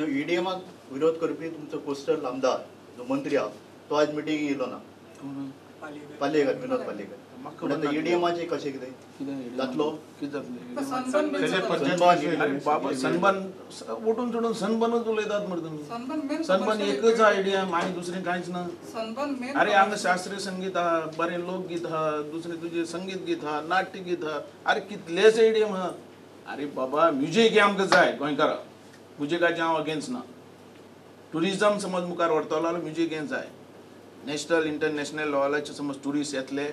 ईडीएमाक विरोध करपी तुमचो कोस्टल आमदार जो मंत्री हा तो आज मिटिंग येयलो ना पालेकर विनोद पालेकर म्हणून ईडीएमाचे कशें कितें जातलो बाबा सनबन उठून सोडून सनबनच उलयतात मरे तुमी सनबन एकच हा ईडीएम आणि दुसरें कांयच ना अरे हांगा शास्त्रीय संगीत हा बरें लोकगीत हा दुसरें तुजें संगीत गीत हा नाट्य गीत हा अरे कितलेच ईडीएम हा अरे बाबा म्युजीक आमकां जाय गोंयकारां म्युजिकाचें हांव अगेन्स्ट ना टुरिजम समज मुखार व्हरतलो जाल्यार म्युजीक हें जाय नॅशनल इंटरनॅशनल लेवलाचे समज ट्युरिस्ट येतले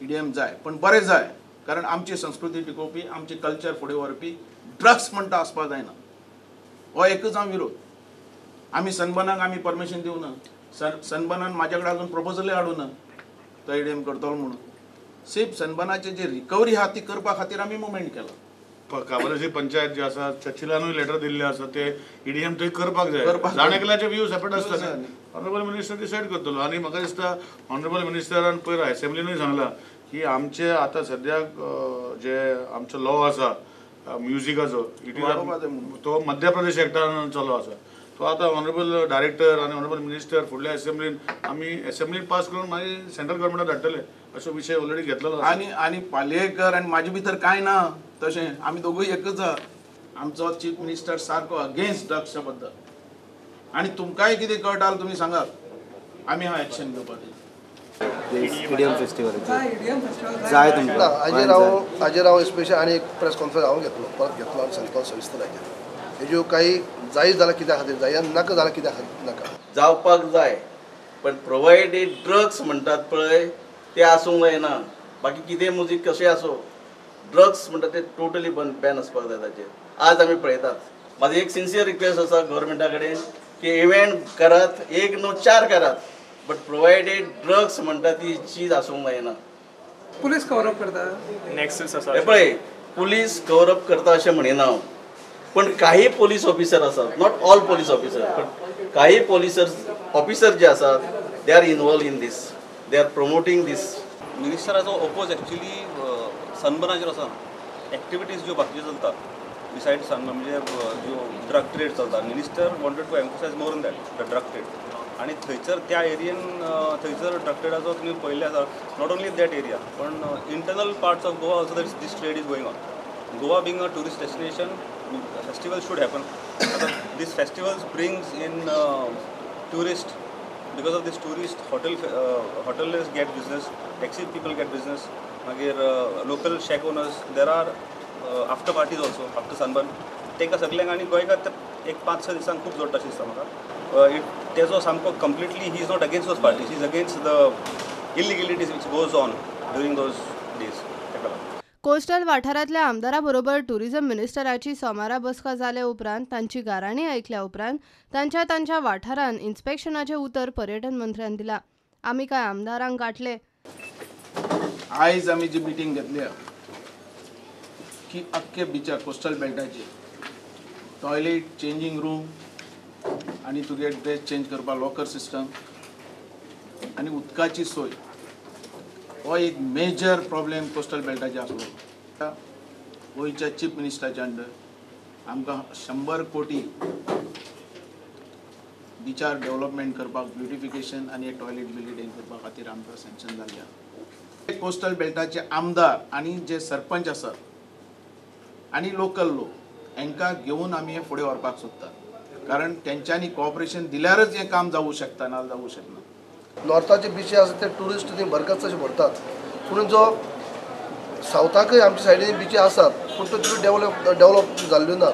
ईडीएम जाय पण बरें जाय कारण आमची संस्कृती टिकोवपी आमचे कल्चर फुडें व्हरपी ड्रग्स म्हणटा आसपाक जायना हो एकच हांव विरोध आमी सनबनाक आमी परमिशन दिवं ना सनबनान म्हाज्या कडेन अजून प्रपोजलूय हाडूं ना तो ईडीएम करतलो म्हणून सिर्फ सनबनाचे जे रिकवरी आहा ती करपा खातीर आमी मुवमेंट केला काबाराची पंचायत जे आसा चर्चिलानूय लेटर दिल्ले आसा ते ईडीएम थंय करपाक जाय जाणेकल्याचे व्ह्यू सेपरेट आसता ऑनरेबल मिनिस्टर डिसायड करतलो आनी म्हाका दिसता ऑनरेबल मिनिस्टरान पयर असेंब्लीनूय सांगला की आमचे आतां सद्याक जे आमचो लॉ आसा म्युजिकाचो तो मध्य प्रदेश एक्टान चालू आसा तो आतां ऑनरेबल डायरेक्टर आनी ऑनरेबल मिनिस्टर फुडल्या असेंब्लीन आमी असेंब्लीन पास करून मागीर सेंट्रल गव्हर्मेंटाक धाडटले अशो विशय ऑलरेडी घेतलेलो आनी पालयेकर आनी म्हाजे भितर कांय ना तशें आमी दोगूय एकच आहा आमचो चीफ मिनिस्टर सारको अगेन्स्ट ड्रग्सच्या बद्दल आनी तुमकांय कितें कळटा तुमी सांगात आमी हा एक्शन घेवपाक ईडीएम फेस्टिवल जाय तुमकां हाजेर स्पेशल आनी एक प्रेस कॉन्फरन्स हांव घेतलो परत घेतलो आनी सांगतो सविस्तर हाजेर हेज्यो काही जाय जाल्यार कित्या खातीर जाय नाका जाल्यार कित्या खातीर नाका जावपाक जाय पण प्रोवायडेड ड्रग्स म्हणटात पळय ते आसूंक जायना बाकी कितें म्युजीक कशें आसूं ड्रग्स म्हणटा ते टोटली बॅन आसपाक जाय ताचेर आज आमी पळयतात म्हाजी एक सिन्सियर रिक्वेस्ट आसा गव्हर्मेंटा कडेन की इव्हेंट करात एक न्हू 4 करात बट प्रोवायडेड ड्रग्स म्हणटा ती चीज आसूंक जायना पुलीस कवर अप करता नेक्सस आसा हे पळय पुलीस कवर अप करता अशें म्हणिना हांव पण काही पोलीस ऑफिसर आसात नॉट ऑल पोलीस ऑफिसर पण काही ऑफिसर जे आसात they are involved in this they are promoting this मिनिस्टराचो ओपोज एक्चुअली सनबर्नाचेर आसा एक्टिविटीज ज्यो बाकीच्यो चलता बिसायड सनबर्न म्हणजे ज्यो ड्रग ट्रेड चलता minister wanted to emphasize more on that the drug trade आणि थंयसर त्या एरियेन थंयसर ड्रग ट्रेडाचो तुमी पळयल्ले आसा नॉट ओन्ली दॅट एरिया पण internal parts of Goa also this trade is going on Goa being a tourist destination festivals should happen. These festivals brings in tourists. Because of this tourist, hoteliers get business, taxi people get business. Local shack owners. There are after parties also after sunburn. Take a सगळ्यांक आणि गोंयकार एक 5-6 दिसांक खूप जोडटा दिसता म्हाका. तेजो सामको completely he is not against those parties. He is against the illegalities which goes on during those days. Coastal वाठारांतल्या आमदाराबरोबर टुरिझम मिनिस्टराची सोमारा बसका जाले उपरांत तांची गाराणी ऐकल्या उपरांत तांच्या वाठारांत इन्स्पेक्शनाचें उतर पर्यटन मंत्र्यान दिला. आमी काय आमदारांक गाठले. आयज आमी जी मिटींग घेतली की अख्खे बिचार कोस्टल बेल्टाचेर टॉयलेट चेंजींग रूम आनी तुगे ड्रेस चेंज करपाक लॉकर सिस्टम आनी उदकाची सोय हो एक मेजर प्रॉब्लेम कोस्टल बेल्टाचे आसलो. गोंयच्या चीफ मिनिस्टराच्या अंडर आमकां 100 कोटी बिचार डेव्हलपमेंट करपाक ब्युटिफिकेशन आनी एक टॉयलेट बिल्डींग करपा खातीर आमकां सँक्शन जाल्लें. कोस्टल बेल्टाचे आमदार आनी जे सरपंच आसात आनी लोकल लोक हांकां घेवन आमी हें फुडें व्हरपाक सोदतात कारण तेंच्यांनी कॉपरेशन दिल्यारच हें काम जावूं शकता ना जावूं शकना. नॉर्थाचे बीच आसा ते ट्युरिस्ट थंय भरगच्च अशें भरतात पूण जो सावथाकय आमच्या सायडीन बीची आसात पूण त्यो तितल्यो डेवलप जाल्ल्यो ना.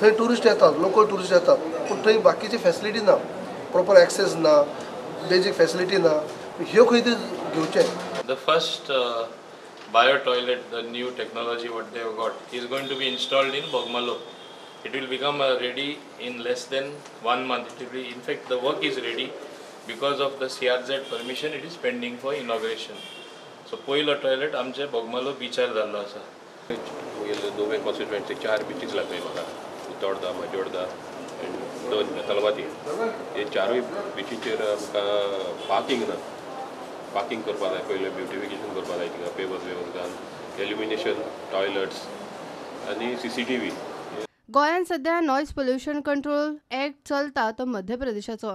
थंय ट्युरिस्ट येतात लोकल ट्युरिस्ट येतात पूण थंय बाकीची फॅसिलिटी ना प्रॉपर एक्सेस ना बेजीक फॅसिलिटी ना ह्यो खंय तरी घेवचे. The first bio toilet, the new technology what they have got is going to be installed in Bogmalo. It will become ready in less than 1 month. It will be, in fact the work is ready. Because of the CRZ permission, it is pending for inauguration. So, पहिलो toilet आमचे बोगमालो बीचार जाल्लो आसा. दोन constituency 4 beaches लागले म्हाका उतोर्डा माजोर्डा आनी 2 तलवाती. हे 4 बीचीचेर आमकां पार्किंग करपा जाय पयलें ब्युटिफिकेशन करपा जाय तिका पेवर्स घालून एल्युमिनेशन टॉयलेट्स आनी CCTV. गोंयांत सध्या नॉयज पोल्युशन कंट्रोल एक्ट चलता तो मध्य प्रदेशाचो.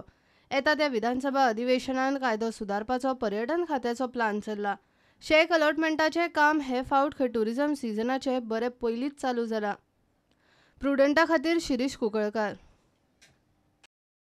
येता त्या विधानसभा अधिवेशनात कायदो सुदारपाचो पर्यटन खात्याचो प्लान चल्ला. शेक अलॉटमेंटाचें काम हे फावट टुरिझम सिजनाचे बरे पयलींच चालू जाला. प्रुडंटा खातीर शिरीष कुंकळकार.